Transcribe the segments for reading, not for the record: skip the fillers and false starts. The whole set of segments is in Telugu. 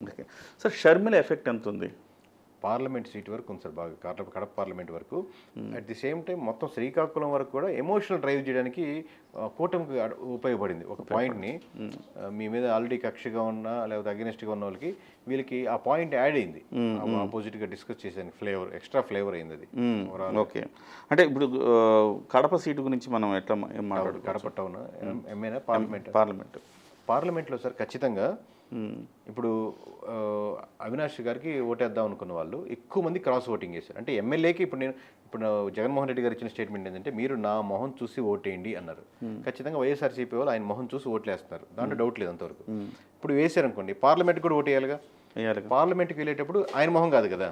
ఓకే. సార్ షర్మిల ఎఫెక్ట్ ఎంత ఉంది? పార్లమెంట్ సీట్ వరకు ఉంది సార్, బాగా కడప పార్లమెంట్ వరకు. అట్ ది సేమ్ టైం మొత్తం శ్రీకాకుళం వరకు కూడా ఎమోషనల్ డ్రైవ్ చేయడానికి కూటమికి ఉపయోగపడింది. ఒక పాయింట్ని మీ మీద ఆల్రెడీ కక్షగా ఉన్న లేకపోతే అగెనిస్ట్గా ఉన్న వాళ్ళకి వీళ్ళకి ఆ పాయింట్ యాడ్ అయింది, ఆపోజిట్గా డిస్కస్ చేసాను. ఫ్లేవర్ ఎక్స్ట్రా ఫ్లేవర్ అయింది అది. ఓకే. అంటే ఇప్పుడు కడప సీటు గురించి మనం ఎట్లా మాట్లాడు? కడప టౌన్ ఎంఏనా పార్లమెంట్లో సార్ ఖచ్చితంగా ఇప్పుడు అవినాష్ గారికి ఓటేద్దాం అనుకున్న వాళ్ళు ఎక్కువ మంది క్రాస్ ఓటింగ్ చేశారు. అంటే ఎమ్మెల్యేకి ఇప్పుడు జగన్మోహన్ రెడ్డి గారు ఇచ్చిన స్టేట్మెంట్ ఏంటంటే మీరు నా మొహం చూసి ఓటేయండి అన్నారు. ఖచ్చితంగా వైఎస్ఆర్సీపీ వాళ్ళు ఆయన మొహం చూసి ఓట్లు వేస్తున్నారు, దాంట్లో డౌట్ లేదు అంతవరకు. ఇప్పుడు వేసారనుకోండి, పార్లమెంట్ కూడా ఓటు వేయాలిగా. పార్లమెంట్కి వెళ్ళేటప్పుడు ఆయన మొహం కాదు కదా.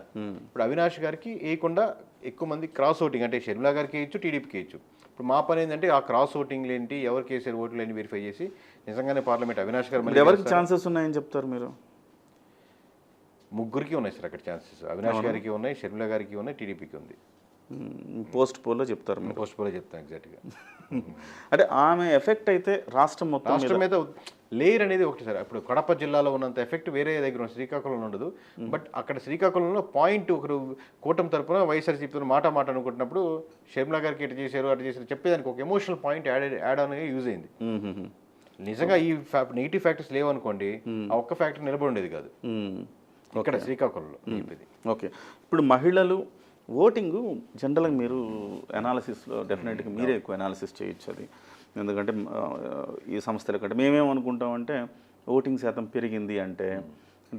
ఇప్పుడు అవినాష్ గారికి వేయకుండా ఎక్కువ మంది క్రాస్ ఓటింగ్, అంటే షర్మిలా గారికి వేయచ్చు, టీడీపీకి వేయచ్చు. ఇప్పుడు మా పని ఏంటంటే ఆ క్రాస్ ఓటింగ్లు ఏంటి, ఎవరికి వేసారు ఓట్లు ఏంటి వెరిఫై చేసి నిజంగానే పార్లమెంట్ అవినాష్ గారు ఎవరికి ఛాన్సెస్ ఉన్నాయని చెప్తారు మీరు? ముగ్గురికి ఉన్నాయి సార్ అక్కడ ఛాన్సెస్. అవినాష్ గారికి ఉన్నాయి, షర్మిల గారికి ఉన్నాయి, టీడీపీకి ఉంది. పోస్ట్ పోల్లో చెప్తారు మీరు? పోస్ట్ పోల్లో చెప్తాను ఎగ్జాక్ట్గా. అంటే ఆమె ఎఫెక్ట్ అయితే రాష్ట్రం మీద లేయర్ అనేది ఒకటి సార్. ఇప్పుడు కడప జిల్లాలో ఉన్నంత ఎఫెక్ట్ వేరే దగ్గర శ్రీకాకుళంలో ఉండదు. బట్ అక్కడ శ్రీకాకుళంలో పాయింట్ ఒకరు కూటమి తరపున వైఎస్ఆర్సీపీతో మాట అనుకుంటున్నప్పుడు షర్మిలా గారికి ఇటు చేశారు అటు చేశారు చెప్పేదానికి ఒక ఎమోషనల్ పాయింట్ యాడ్ అనేది యూజ్ అయింది. నిజంగా ఈ నెగిటివ్ ఫ్యాక్టర్స్ లేవనుకోండి, ఆ ఒక్క ఫ్యాక్టర్ నిలబడి ఉండేది కాదు ఇక్కడ శ్రీకాకుళంలో. ఓకే. ఇప్పుడు మహిళలు ఓటింగు జనరల్గా మీరు అనాలిసిస్లో డెఫినెట్గా మీరే ఎక్కువ అనాలిసిస్ చేయొచ్చు అది. ఎందుకంటే ఈ సంస్థల కంటే మేమేమనుకుంటామంటే ఓటింగ్ శాతం పెరిగింది అంటే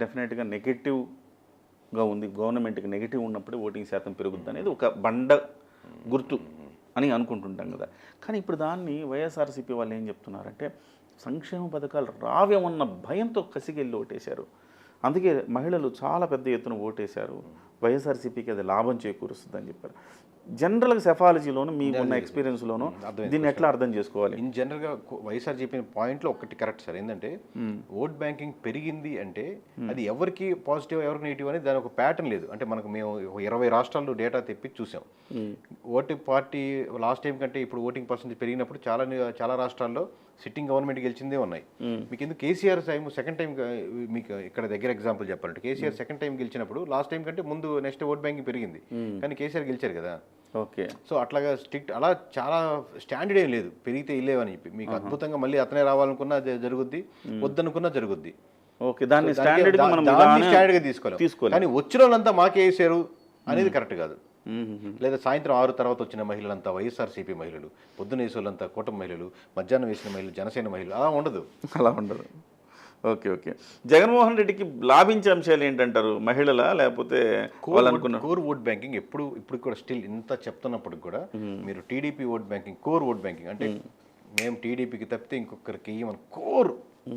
డెఫినెట్గా నెగిటివ్గా ఉంది, గవర్నమెంట్కి నెగిటివ్ ఉన్నప్పుడు ఓటింగ్ శాతం పెరుగుద్ది అనేది ఒక బండ గుర్తు అని అనుకుంటుంటాం కదా. కానీ ఇప్పుడు దాన్ని వైఎస్ఆర్సీపీ వాళ్ళు ఏం చెప్తున్నారంటే సంక్షేమ పథకాలు రావేమన్న భయంతో కసిగెళ్ళి ఓటేశారు. అందుకే మహిళలు చాలా పెద్ద ఎత్తున ఓటేశారు, వైఎస్ఆర్సీపీకి అది లాభం చేకూరుస్తుందని చెప్పారు. జనరల్గా సెఫాలజీలోను మీకున్న ఎక్స్పీరియన్స్లోను దీన్ని ఎట్లా అర్థం చేసుకోవాలి? ఇన్ జనరల్గా వైఎస్ఆర్ చెప్పిన పాయింట్లో ఒకటి కరెక్ట్ సార్. ఏంటంటే ఓట్ బ్యాంకింగ్ పెరిగింది అంటే అది ఎవరికి పాజిటివ్ ఎవరికి నెగిటివ్ అనేది దాని ఒక ప్యాటర్న్ లేదు. అంటే మేము 20 రాష్ట్రాల్లో డేటా తెప్పి చూసాం. ఓటింగ్ పార్టీ లాస్ట్ టైం కంటే ఇప్పుడు ఓటింగ్ పర్సెంటేజ్ పెరిగినప్పుడు చాలా రాష్ట్రాల్లో సిట్టింగ్ గవర్నమెంట్ గెలిచిందే ఉన్నాయి. మీకు ఎందుకు కేసీఆర్ సెకండ్ టైం, మీకు ఇక్కడ దగ్గర ఎగ్జాంపుల్ చెప్పాలంటే కేసీఆర్ సెకండ్ టైం గెలిచినప్పుడు లాస్ట్ టైం కంటే ముందు నెక్స్ట్ ఓట్ బ్యాంకింగ్ పెరిగింది, కానీ కేసీఆర్ గెలిచారు కదా. ఓకే. సో అట్లాగా స్ట్రిక్ట్ అలా చాలా స్టాండర్డ్ ఏం లేదు, పెరిగితే ఇల్లేవని చెప్పి. మీకు అద్భుతంగా మళ్ళీ అతనే రావాలనుకున్నా జరుగుద్ది, వద్దనుకున్నా జరుగుద్ది. ఓకే. దాన్ని స్టాండర్డ్గా తీసుకోవాలి. కానీ వచ్చిన వాళ్ళంతా మాకే వేసారు అనేది కరెక్ట్ కాదు. లేదా సాయంత్రం 6 తర్వాత వచ్చిన మహిళలంతా వైఎస్ఆర్సీపీ మహిళలు, పొద్దున వేసే వాళ్ళంతా కూటమి మహిళలు, మధ్యాహ్నం వేసిన మహిళలు జనసేన మహిళలు, అలా ఉండదు. ఓకే. ఓకే. జగన్మోహన్ రెడ్డికి లాభించే అంశాలు ఏంటంటారు? మహిళల లేకపోతే కోర్ ఓట్ బ్యాంకింగ్ ఇప్పుడు కూడా స్టిల్ ఇంత చెప్తున్నప్పుడు కూడా మీరు TDP vote banking, core vote banking అంటే మేము టీడీపీకి తప్పితే ఇంకొకరికి మన కోర్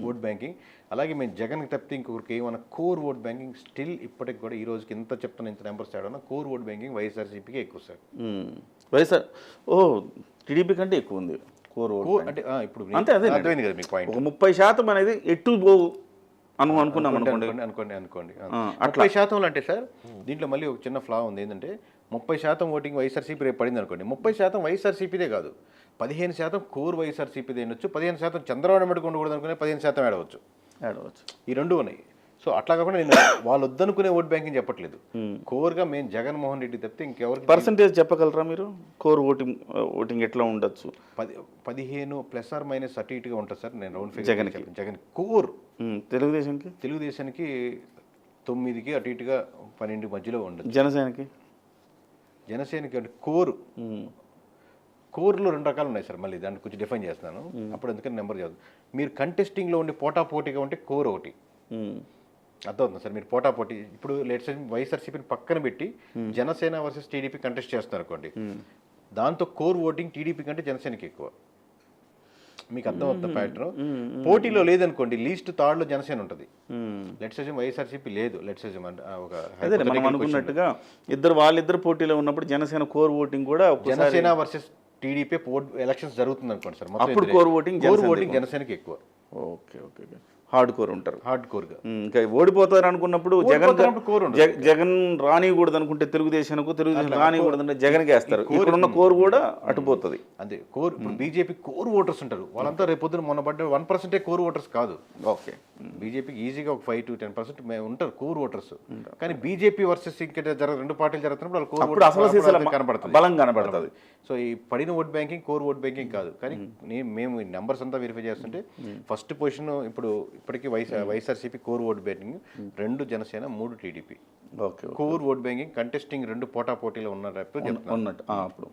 ఓట్ బ్యాంకింగ్, అలాగే మేము జగన్కి తప్పితే ఇంకొకరికి మన కోర్ ఓట్ బ్యాంకింగ్ స్టిల్ ఇప్పటికి కూడా ఈ రోజుకి ఇంత చెప్తున్న ఇంత నెంబర్స్ ఆడన్నా కోర్ ఓట్ బ్యాంకింగ్ వైఎస్ఆర్సీపీకి ఎక్కువ సార్. టీడీపీ కంటే ఎక్కువ ఉంది కోర్ ఓట్ అంటే. ఇప్పుడు అంతే, అదే అర్థమైంది కదా మీకు పాయింట్. 30% అనేది ఎటు పోవు అనుకున్నాం అనుకోండి. 30% అంటే సార్ దీంట్లో మళ్ళీ ఒక చిన్న ఫ్లా ఉంది. ఏంటంటే 30% ఓటింగ్ వైఎస్ఆర్సీపీ రేపు పడింది అనుకోండి, 30% వైఎస్ఆర్సీపీదే కాదు, 15% కోర్ వైఎస్ఆర్సీపీదే ఉండొచ్చు, 15% చంద్రబాబు నాయుడు ఉండకూడదు అనుకునే 15% ఆడవచ్చు. ఈ రెండు ఉన్నాయి. సో అట్లా కాకుండా నేను వాళ్ళు వద్దనుకునే ఓట్ బ్యాంకింగ్ చెప్పట్లేదు. కోర్గా మేము జగన్మోహన్ రెడ్డి తప్పితే ఇంకెవరికి పర్సంటేజ్ చెప్పగలరా మీరు? కోర్ ఓటింగ్ ఎట్లా ఉండొచ్చు? 15 ప్లస్ ఆర్ మైనస్ అటు ఇటుగా ఉంటుంది సార్. నేను రౌండ్ ఫిగర్ జగన్ కోర్. తెలుగుదేశానికి 9కి అటు ఇటుగా 12 మధ్యలో ఉండదు. జనసేనకి అంటే కోర్లో 2 రకాలు ఉన్నాయి సార్. మళ్ళీ దాన్ని కొంచెం డిఫైన్ చేస్తున్నాను, అప్పుడు అందుకని నెంబర్ చదువు. మీరు కంటెస్టింగ్లో ఉండి పోటాపోటీగా ఉంటే కోర్ ఒకటి అర్థమవుతుంది సార్. మీరు పోటాపోటీ ఇప్పుడు లేట్స్ వైఎస్ఆర్సీపీని పక్కన పెట్టి జనసేన వర్సెస్ టీడీపీ కంటెస్ట్ చేస్తున్నారు అనుకోండి, దాంతో కోర్ ఓటింగ్ టీడీపీ కంటే జనసేనకి ఎక్కువ. మీకు అర్థమవుతుంది ప్యాటర్న్. పోటీలో లేదనుకోండి, లీస్ట్ థర్డ్లో జనసేన ఉంటుంది. లెట్స్ అజ్యూమ్ వైఎస్ఆర్సీపీ లేదు, లెట్స్ అజ్యూమ్ మనం అనుకున్నట్టుగా వాళ్ళిద్దరు పోటీలో ఉన్నప్పుడు జనసేన కోర్ ఓటింగ్ కూడా జనసేన వర్సెస్ టీడీపీ ఎలక్షన్స్ జరుగుతుంది అనుకోండి సార్, అప్పుడు కోర్ ఓటింగ్ జనసేనకి ఎక్కువ. ఓకే. హార్డ్ కోర్ ఉంటారు, హార్డ్ కోర్గా. ఇంకా ఓడిపోతారు అనుకున్నప్పుడు జగన్ రానికూడదు అనుకుంటే తెలుగుదేశం రానికూడదు అంటే జగన్కి వేస్తారు. ఇక్కడున్న కోర్ కూడా అటుపోతుంది. అంతే కోర్. ఇప్పుడు బీజేపీ కోర్ ఓటర్స్ ఉంటారు, వాళ్ళంతా రేపొద్దున మొన్న పడ్డ 1% కోర్ ఓటర్స్ కాదు. ఓకే. బీజేపీకి ఈజీగా ఒక 5 to 10% ఉంటారు కోర్ ఓటర్స్. కానీ బీజేపీ వర్సెస్ ఇంకా రెండు పార్టీలు జరుగుతున్నప్పుడు వాళ్ళు కోర్ అప్పుడు అసలు సీసాల కనబడుతుంది, బలం కనబడుతుంది. సో ఈ పడిన vote banking core vote banking కాదు. కానీ మేము ఈ నెంబర్స్ అంతా వెరిఫై చేస్తుంటే ఫస్ట్ పొజిషన్ ఇప్పటికీ YSRCP core vote banking, 2 Janasena, 3 TDP. Okay, core vote banking contesting 2 పోటాపోటీలో ఉన్నట్టు ఉన్నట్టు అప్పుడు